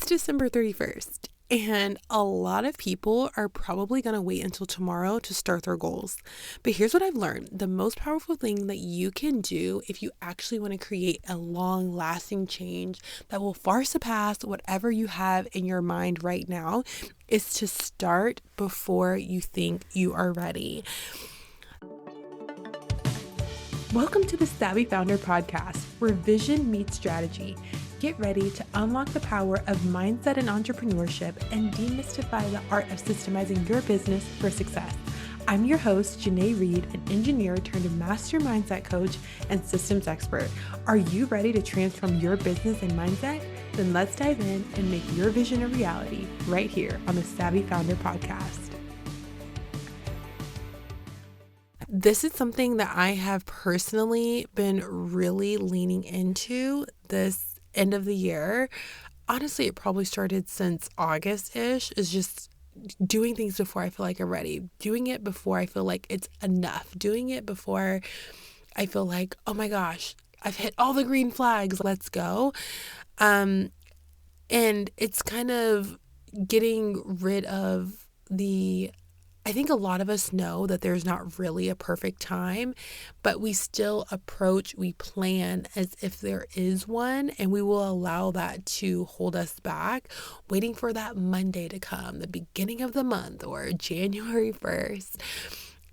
December 31st, and a lot of people are probably going to wait until tomorrow to start their goals. But here's what I've learned. The most powerful thing that you can do if you actually want to create a long-lasting change that will far surpass whatever you have in your mind right now is to start before you think you are ready. Welcome to the Savvy Founder Podcast, where vision meets strategy. Get ready to unlock the power of mindset and entrepreneurship and demystify the art of systemizing your business for success. I'm your host, Janae Reed, an engineer turned master mindset coach and systems expert. Are you ready to transform your business and mindset? Then let's dive in and make your vision a reality right here on the Savvy Founder Podcast. This is something that I have personally been really leaning into this end of the year. Honestly, it probably started since August-ish, is just doing things before I feel like I'm ready, doing it before I feel like it's enough, doing it before I feel like, oh my gosh, I've hit all the green flags, let's go. And it's kind of getting rid of I think a lot of us know that there's not really a perfect time, but we still we plan as if there is one, and we will allow that to hold us back, waiting for that Monday to come, the beginning of the month or January 1st.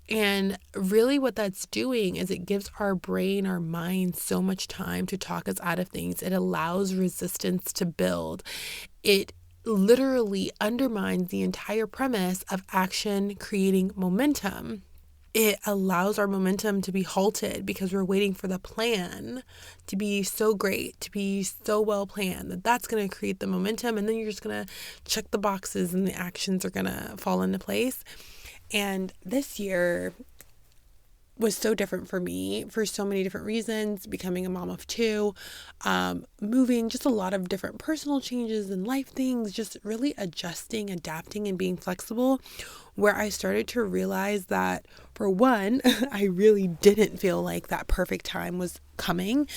And really what that's doing is it gives our brain, our mind so much time to talk us out of things. It allows resistance to build. It literally undermines the entire premise of action creating momentum. It allows our momentum to be halted because we're waiting for the plan to be so great, to be so well planned that's going to create the momentum, and then you're just going to check the boxes and the actions are going to fall into place. And this year was so different for me for so many different reasons, becoming a mom of two, moving, just a lot of different personal changes and life things, just really adjusting, adapting, and being flexible, where I started to realize that, for one, I really didn't feel like that perfect time was coming.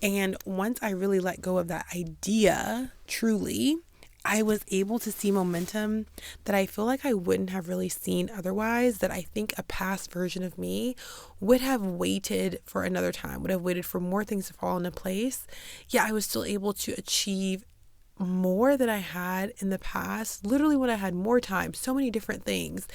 And once I really let go of that idea, truly, I was able to see momentum that I feel like I wouldn't have really seen otherwise, that I think a past version of me would have waited for another time, would have waited for more things to fall into place. Yeah, I was still able to achieve more than I had in the past, literally when I had more time, so many different things.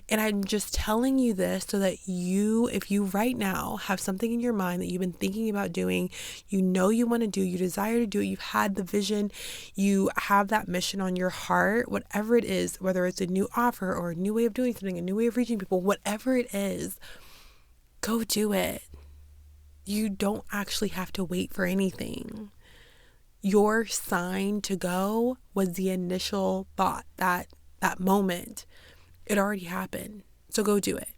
And I'm just telling you this so that if you right now have something in your mind that you've been thinking about doing, you know you want to do, you desire to do it, you've had the vision, you have that mission on your heart, whatever it is, whether it's a new offer or a new way of doing something, a new way of reaching people, whatever it is, go do it. You don't actually have to wait for anything. Your sign to go was the initial thought, that moment. It already happened. So go do it.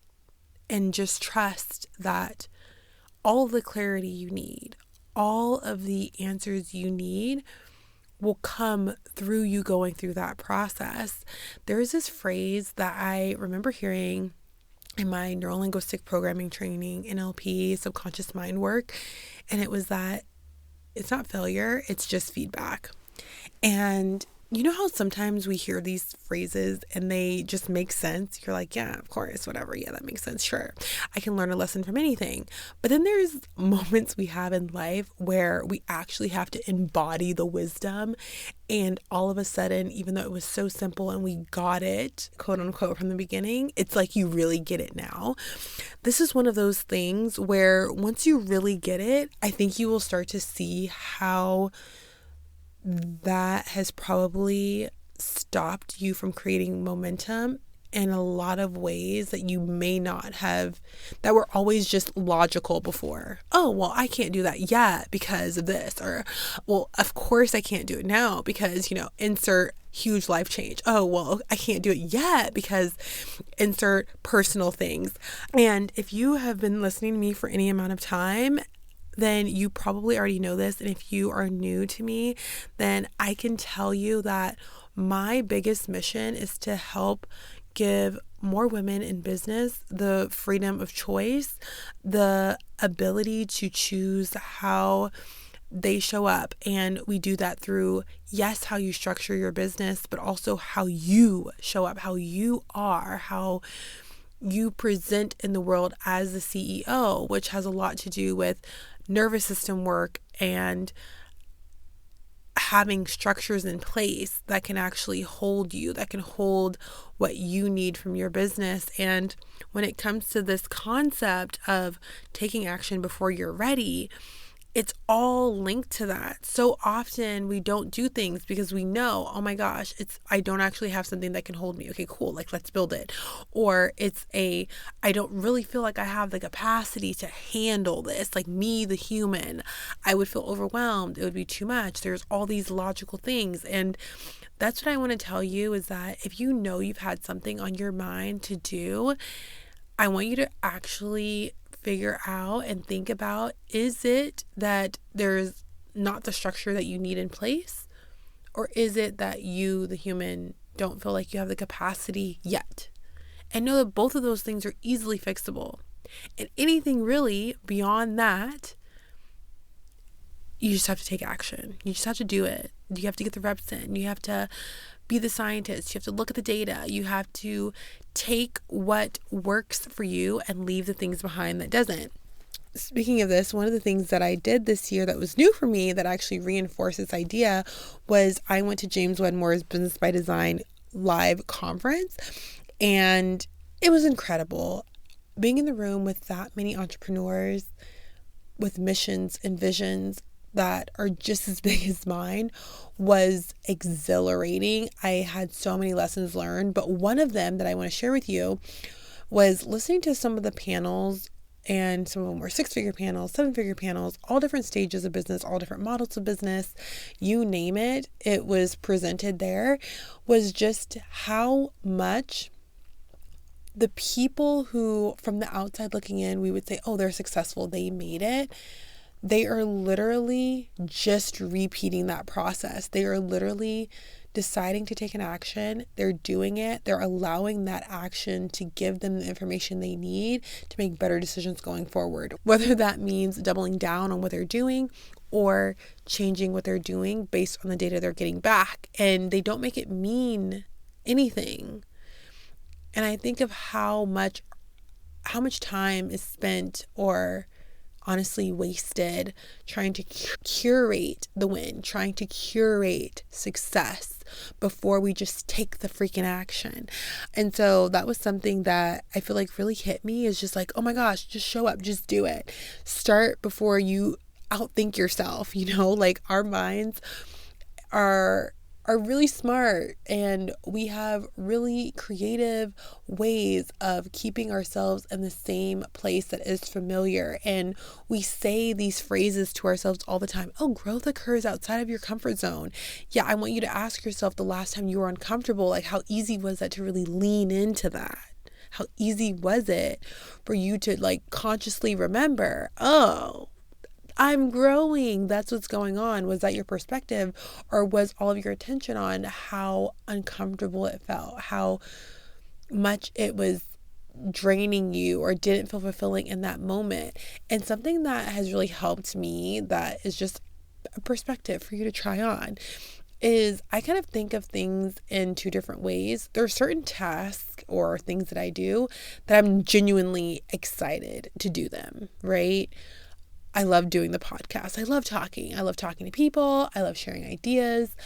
And just trust that all the clarity you need, all of the answers you need will come through you going through that process. There's this phrase that I remember hearing in my neurolinguistic programming training, NLP, subconscious mind work, and it was that it's not failure, it's just feedback. And you know how sometimes we hear these phrases and they just make sense? You're like, yeah, of course, whatever. Yeah, that makes sense. Sure, I can learn a lesson from anything. But then there's moments we have in life where we actually have to embody the wisdom. And all of a sudden, even though it was so simple and we got it, quote unquote, from the beginning, it's like you really get it now. This is one of those things where once you really get it, I think you will start to see how that has probably stopped you from creating momentum in a lot of ways that you may not have, that were always just logical before. Oh, well, I can't do that yet because of this. Or, well, of course I can't do it now because, insert huge life change. Oh, well, I can't do it yet because insert personal things. And if you have been listening to me for any amount of time, then you probably already know this. And if you are new to me, then I can tell you that my biggest mission is to help give more women in business the freedom of choice, the ability to choose how they show up. And we do that through, yes, how you structure your business, but also how you show up, how you are, how you present in the world as the CEO, which has a lot to do with nervous system work and having structures in place that can actually hold you, that can hold what you need from your business. And when it comes to this concept of taking action before you're ready, it's all linked to that. So often we don't do things because we know, oh my gosh, I don't actually have something that can hold me. Okay, cool. Like, let's build it. Or I don't really feel like I have the capacity to handle this. Like me, the human, I would feel overwhelmed. It would be too much. There's all these logical things. And that's what I want to tell you is that if you know you've had something on your mind to do, I want you to actually figure out and think about, is it that there's not the structure that you need in place? Or is it that you, the human, don't feel like you have the capacity yet? And know that both of those things are easily fixable. And anything really beyond that, you just have to take action. You just have to do it. You have to get the reps in. You have to be the scientist. You have to look at the data. You have to take what works for you and leave the things behind that doesn't. Speaking of this, one of the things that I did this year that was new for me that actually reinforced this idea was I went to James Wedmore's Business by Design live conference, and it was incredible. Being in the room with that many entrepreneurs with missions and visions that are just as big as mine was exhilarating. I had so many lessons learned, but one of them that I want to share with you was listening to some of the panels, and some of them were 6-figure panels, 7-figure panels, all different stages of business, all different models of business, you name it, it was presented there, was just how much the people who from the outside looking in, we would say, oh, they're successful, they made it. They are literally just repeating that process. They are literally deciding to take an action. They're doing it. They're allowing that action to give them the information they need to make better decisions going forward. Whether that means doubling down on what they're doing or changing what they're doing based on the data they're getting back. And they don't make it mean anything. And I think of how much time is spent or honestly wasted trying to curate the win, trying to curate success before we just take the freaking action. And so that was something that I feel like really hit me, is just like, oh my gosh, just show up, just do it. Start before you outthink yourself. Like our minds are really smart, and we have really creative ways of keeping ourselves in the same place that is familiar. And we say these phrases to ourselves all the time. Oh, growth occurs outside of your comfort zone. Yeah, I want you to ask yourself, the last time you were uncomfortable, like how easy was that to really lean into that? How easy was it for you to like consciously remember, oh, I'm growing. That's what's going on. Was that your perspective, or was all of your attention on how uncomfortable it felt, how much it was draining you or didn't feel fulfilling in that moment? And something that has really helped me, that is just a perspective for you to try on, is I kind of think of things in two different ways. There are certain tasks or things that I do that I'm genuinely excited to do them, right? I love doing the podcast. I love talking. I love talking to people. I love sharing ideas.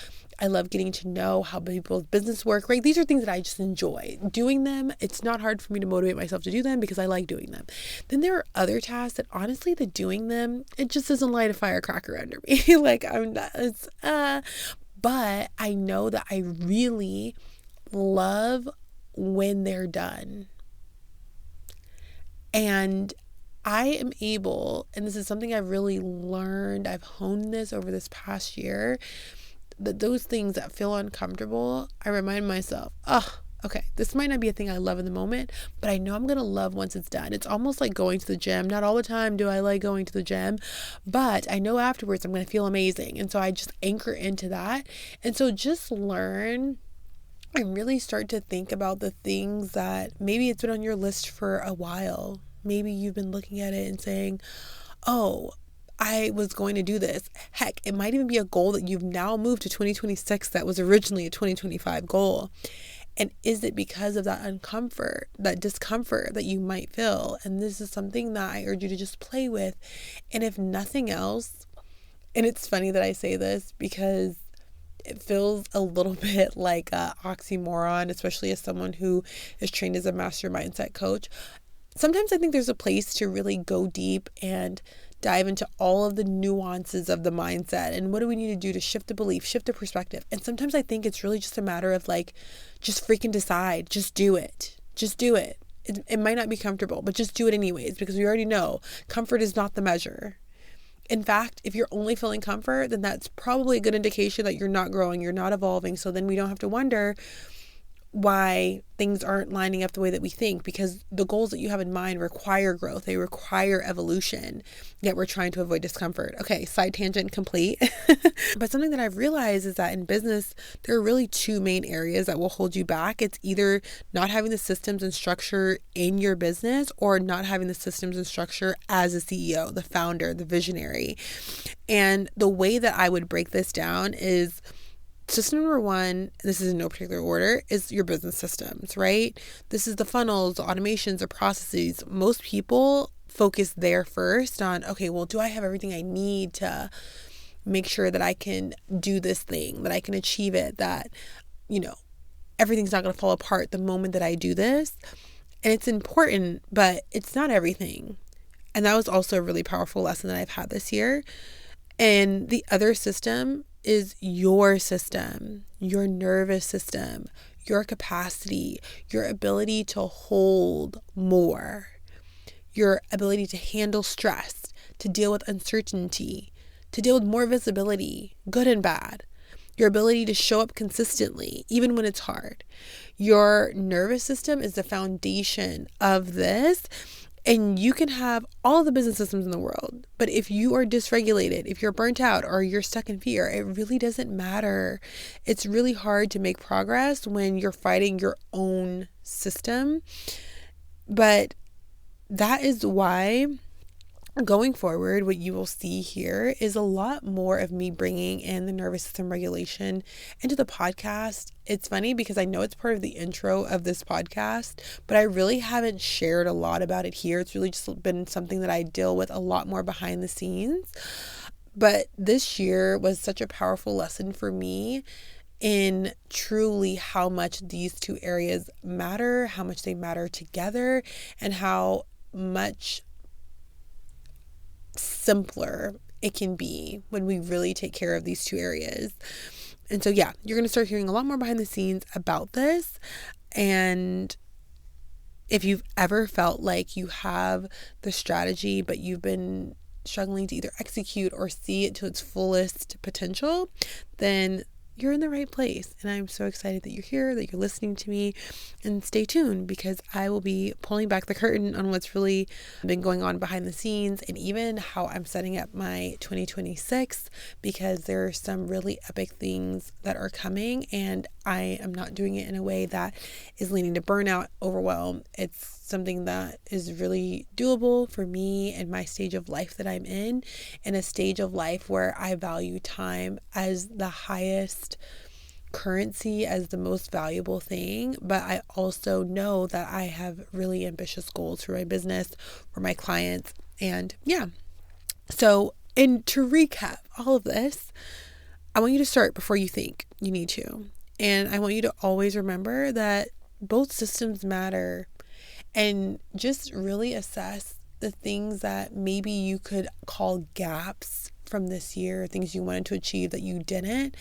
I love getting to know how people's business work, right? These are things that I just enjoy doing them. It's not hard for me to motivate myself to do them because I like doing them. Then there are other tasks that honestly, the doing them, it just doesn't light a firecracker under me. Like I'm not, but I know that I really love when they're done. And I am able, and this is something I've really learned, I've honed this over this past year, that those things that feel uncomfortable, I remind myself, oh, okay, this might not be a thing I love in the moment, but I know I'm going to love once it's done. It's almost like going to the gym. Not all the time do I like going to the gym, but I know afterwards I'm going to feel amazing. And so I just anchor into that. And so just learn and really start to think about the things that maybe it's been on your list for a while. Maybe you've been looking at it and saying, oh, I was going to do this. Heck, it might even be a goal that you've now moved to 2026 that was originally a 2025 goal. And is it because of that uncomfort, that discomfort that you might feel? And this is something that I urge you to just play with. And if nothing else, and it's funny that I say this because it feels a little bit like an oxymoron, especially as someone who is trained as a master mindset coach. Sometimes I think there's a place to really go deep and dive into all of the nuances of the mindset and what do we need to do to shift the belief, shift the perspective. And sometimes I think it's really just a matter of like, just freaking decide, just do it. Just do it. It might not be comfortable, but just do it anyways, because we already know comfort is not the measure. In fact, if you're only feeling comfort, then that's probably a good indication that you're not growing, you're not evolving. So then we don't have to wonder why things aren't lining up the way that we think, because the goals that you have in mind require growth. They require evolution, yet we're trying to avoid discomfort. Okay, side tangent complete. But something that I've realized is that in business, there are really two main areas that will hold you back. It's either not having the systems and structure in your business or not having the systems and structure as a CEO, the founder, the visionary. And the way that I would break this down is system number one, this is in no particular order, is your business systems, right? This is the funnels, the automations, the processes. Most people focus there first on, okay, well, do I have everything I need to make sure that I can do this thing, that I can achieve it, that, everything's not going to fall apart the moment that I do this. And it's important, but it's not everything. And that was also a really powerful lesson that I've had this year. And the other system is your system, your nervous system, your capacity, your ability to hold more, your ability to handle stress, to deal with uncertainty, to deal with more visibility, good and bad, your ability to show up consistently, even when it's hard. Your nervous system is the foundation of this. And you can have all the business systems in the world, but if you are dysregulated, if you're burnt out or you're stuck in fear, it really doesn't matter. It's really hard to make progress when you're fighting your own system. But that is why going forward, what you will see here is a lot more of me bringing in the nervous system regulation into the podcast. It's funny because I know it's part of the intro of this podcast, but I really haven't shared a lot about it here. It's really just been something that I deal with a lot more behind the scenes. But this year was such a powerful lesson for me in truly how much these two areas matter, how much they matter together, and how much simpler it can be when we really take care of these two areas. And so, yeah, you're going to start hearing a lot more behind the scenes about this. And if you've ever felt like you have the strategy, but you've been struggling to either execute or see it to its fullest potential, then you're in the right place. And I'm so excited that you're here, that you're listening to me, and stay tuned because I will be pulling back the curtain on what's really been going on behind the scenes and even how I'm setting up my 2026, because there are some really epic things that are coming and I am not doing it in a way that is leading to burnout, overwhelm. It's something that is really doable for me and my stage of life that I'm in a stage of life where I value time as the highest currency, as the most valuable thing. But I also know that I have really ambitious goals for my business, for my clients. And yeah, so, and to recap all of this, I want you to start before you think you need to. And I want you to always remember that both systems matter, and just really assess the things that maybe you could call gaps from this year, things you wanted to achieve that you didn't,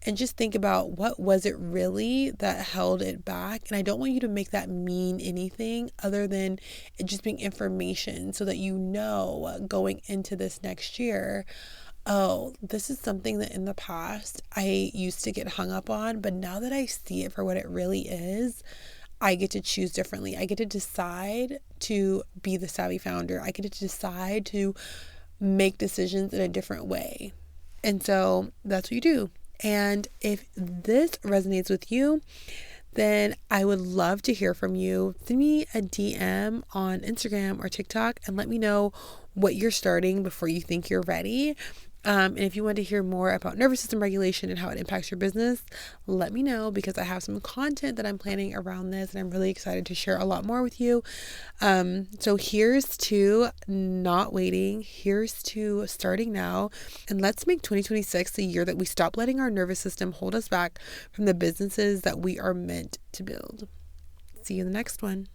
and just think about what was it really that held it back. And I don't want you to make that mean anything other than it just being information so that you know going into this next year, oh, this is something that in the past I used to get hung up on, but now that I see it for what it really is, I get to choose differently. I get to decide to be the savvy founder. I get to decide to make decisions in a different way. And so that's what you do. And if this resonates with you, then I would love to hear from you. Send me a DM on Instagram or TikTok and let me know what you're starting before you think you're ready. And if you want to hear more about nervous system regulation and how it impacts your business, let me know, because I have some content that I'm planning around this and I'm really excited to share a lot more with you. So here's to not waiting. Here's to starting now. And let's make 2026 the year that we stop letting our nervous system hold us back from the businesses that we are meant to build. See you in the next one.